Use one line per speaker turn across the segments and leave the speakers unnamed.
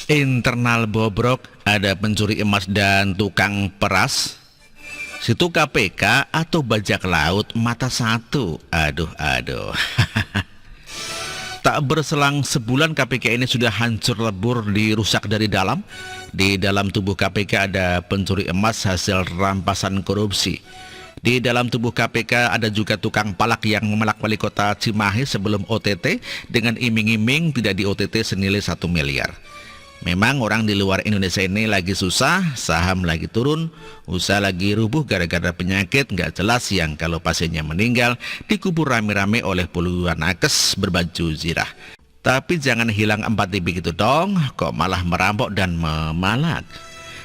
Internal bobrok, ada pencuri emas dan tukang peras. Situ KPK atau bajak laut mata satu. Aduh, aduh. Tak berselang sebulan KPK ini sudah hancur lebur, dirusak dari dalam. Di dalam tubuh KPK ada pencuri emas hasil rampasan korupsi. Di dalam tubuh KPK ada juga tukang palak yang memalak wali kota Cimahi sebelum OTT dengan iming-iming tidak di OTT senilai 1 miliar. Memang orang di luar Indonesia ini lagi susah, saham lagi turun, usaha lagi rubuh gara-gara penyakit nggak jelas yang kalau pasiennya meninggal dikubur rame-rame oleh puluhan nakes berbaju zirah. Tapi jangan hilang empati begitu dong, kok malah merampok dan memalak.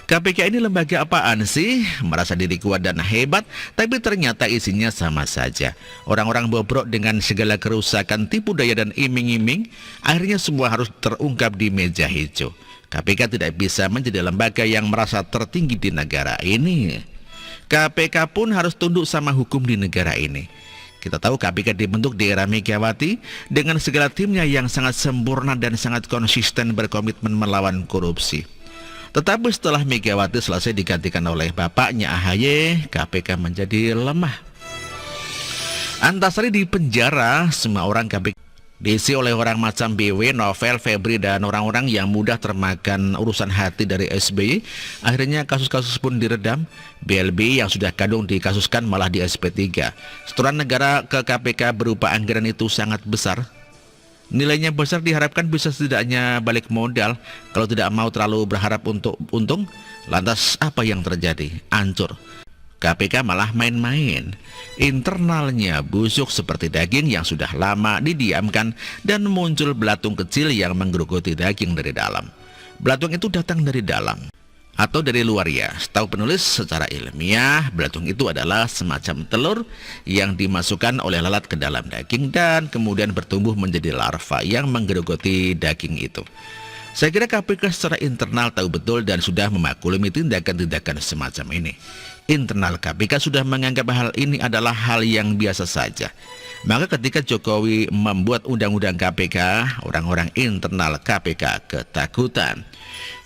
KPK ini lembaga apaan sih? Merasa diri kuat dan hebat, tapi ternyata isinya sama saja. Orang-orang bobrok dengan segala kerusakan, tipu daya dan iming-iming, akhirnya semua harus terungkap di meja hijau. KPK tidak bisa menjadi lembaga yang merasa tertinggi di negara ini. KPK pun harus tunduk sama hukum di negara ini. Kita tahu KPK dibentuk di era Megawati dengan segala timnya yang sangat sempurna dan sangat konsisten berkomitmen melawan korupsi. Tetapi setelah Megawati selesai digantikan oleh bapaknya AHY, KPK menjadi lemah. Antasari di penjara, semua orang KPK diisi oleh orang macam BW, Novel, Febri, dan orang-orang yang mudah termakan urusan hati dari SBY. Akhirnya kasus-kasus pun diredam. BLB yang sudah kadung dikasuskan malah di SP3. Setoran negara ke KPK berupa anggaran itu sangat besar. Nilainya besar, diharapkan bisa setidaknya balik modal. Kalau tidak mau terlalu berharap untuk untung, lantas apa yang terjadi? Hancur. KPK malah main-main. Internalnya busuk seperti daging yang sudah lama didiamkan dan muncul belatung kecil yang menggerogoti daging dari dalam. Belatung itu datang dari dalam atau dari luar ya. Setahu penulis secara ilmiah, belatung itu adalah semacam telur yang dimasukkan oleh lalat ke dalam daging dan kemudian bertumbuh menjadi larva yang menggerogoti daging itu. Saya kira KPK secara internal tahu betul dan sudah memaklumi tindakan-tindakan semacam ini. Internal KPK sudah menganggap hal ini adalah hal yang biasa saja. Maka ketika Jokowi membuat undang-undang KPK, orang-orang internal KPK ketakutan.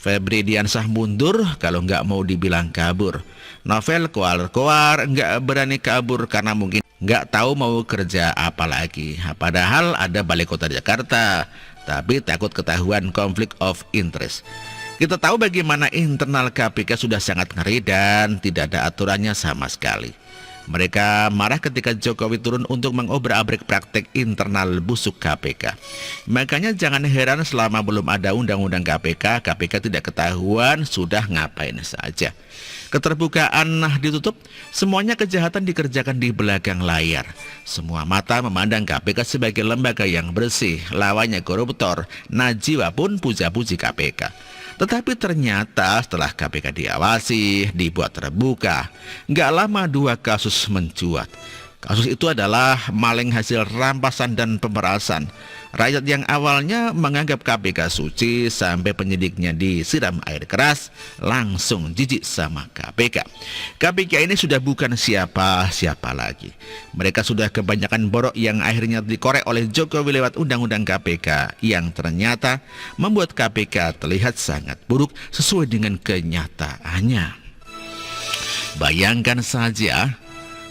Febri Diansah mundur kalau nggak mau dibilang kabur. Novel koar-koar nggak berani kabur karena mungkin nggak tahu mau kerja apa lagi. Padahal ada Balai Kota Jakarta, tapi takut ketahuan konflik of interest. Kita tahu bagaimana internal KPK sudah sangat ngeri dan tidak ada aturannya sama sekali. Mereka marah ketika Jokowi turun untuk mengobrak-abrik praktek internal busuk KPK. Makanya jangan heran selama belum ada undang-undang KPK, KPK tidak ketahuan sudah ngapain saja. Keterbukaan ditutup, semuanya kejahatan dikerjakan di belakang layar. Semua mata memandang KPK sebagai lembaga yang bersih, lawannya koruptor, Najwa pun puja-puji KPK. Tetapi ternyata setelah KPK diawasi, dibuat terbuka, nggak lama 2 kasus mencuat. Kasus itu adalah maling hasil rampasan dan pemerasan. Rakyat yang awalnya menganggap KPK suci sampai penyidiknya disiram air keras, langsung jijik sama KPK. KPK ini sudah bukan siapa-siapa lagi. Mereka sudah kebanyakan borok yang akhirnya dikorek oleh Jokowi lewat undang-undang KPK yang ternyata membuat KPK terlihat sangat buruk sesuai dengan kenyataannya. Bayangkan saja,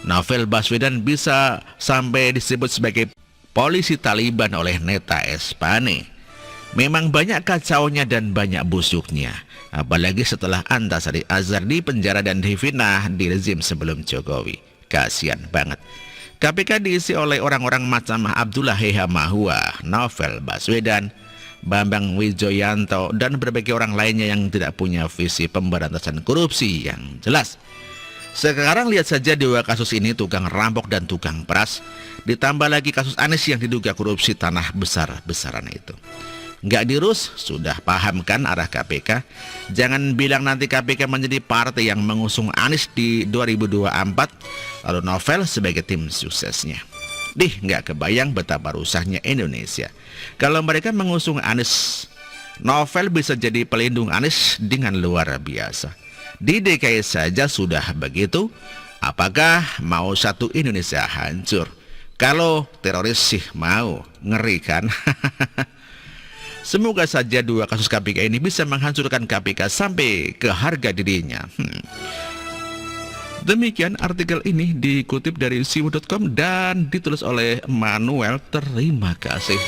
Novel Baswedan bisa sampai disebut sebagai polisi Taliban oleh Neta Espane. Memang banyak kacaunya dan banyak busuknya. Apalagi setelah Antasari Azhar di penjara dan difitnah di rezim sebelum Jokowi. Kasian banget. KPK diisi oleh orang-orang macam Abdullah Heha Mahua, Novel Baswedan, Bambang Wijoyanto, dan berbagai orang lainnya yang tidak punya visi pemberantasan korupsi yang jelas. Sekarang lihat saja 2 kasus ini, tukang rampok dan tukang peras. Ditambah lagi kasus Anies yang diduga korupsi tanah besar-besaran itu. Nggak dirus, sudah paham kan arah KPK? Jangan bilang nanti KPK menjadi partai yang mengusung Anies di 2024, lalu Novel sebagai tim suksesnya. Nggak kebayang betapa rusaknya Indonesia. Kalau mereka mengusung Anies, Novel bisa jadi pelindung Anies dengan luar biasa. Di DKI saja sudah begitu, apakah mau satu Indonesia hancur? Kalau teroris sih mau, ngeri kan? Semoga saja dua kasus KPK ini bisa menghancurkan KPK sampai ke harga dirinya. Demikian artikel ini dikutip dari siwu.com dan ditulis oleh Manuel. Terima kasih.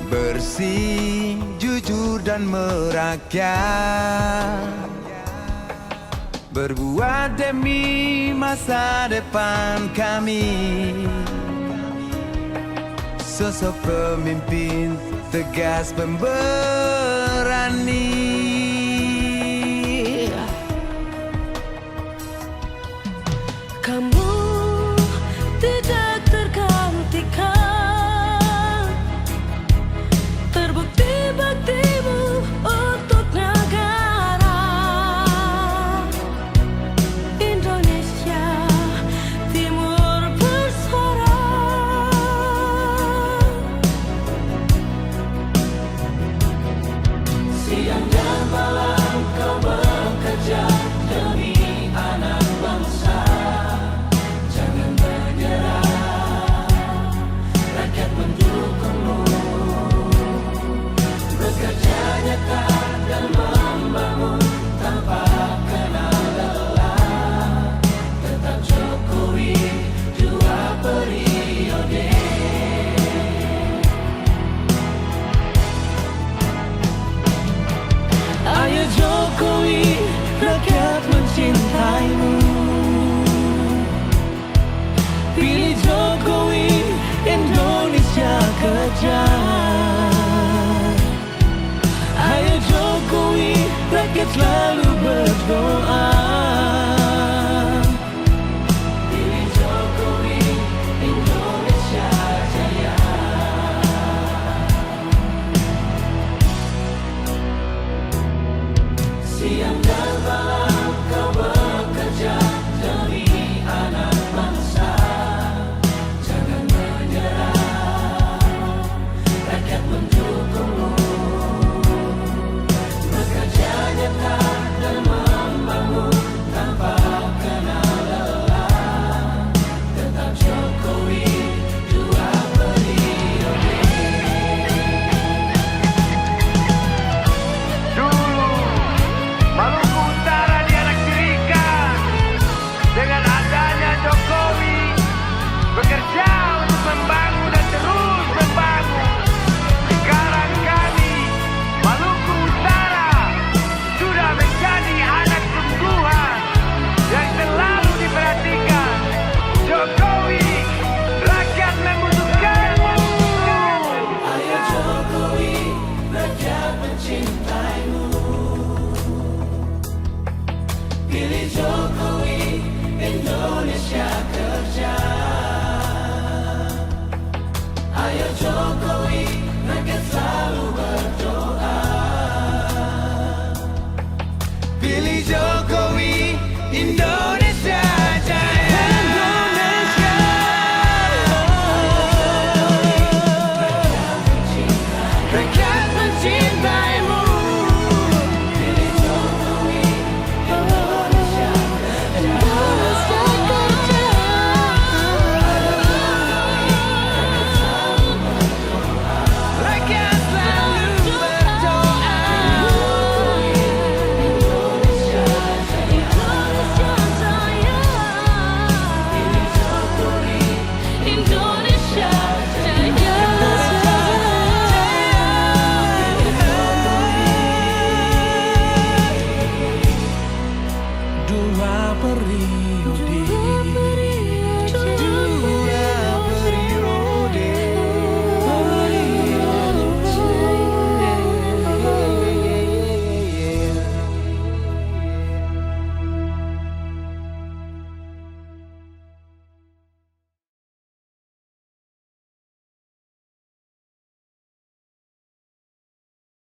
Bersih, jujur dan merakyat, berbuat demi masa depan kami. Sosok pemimpin tegas pemberani,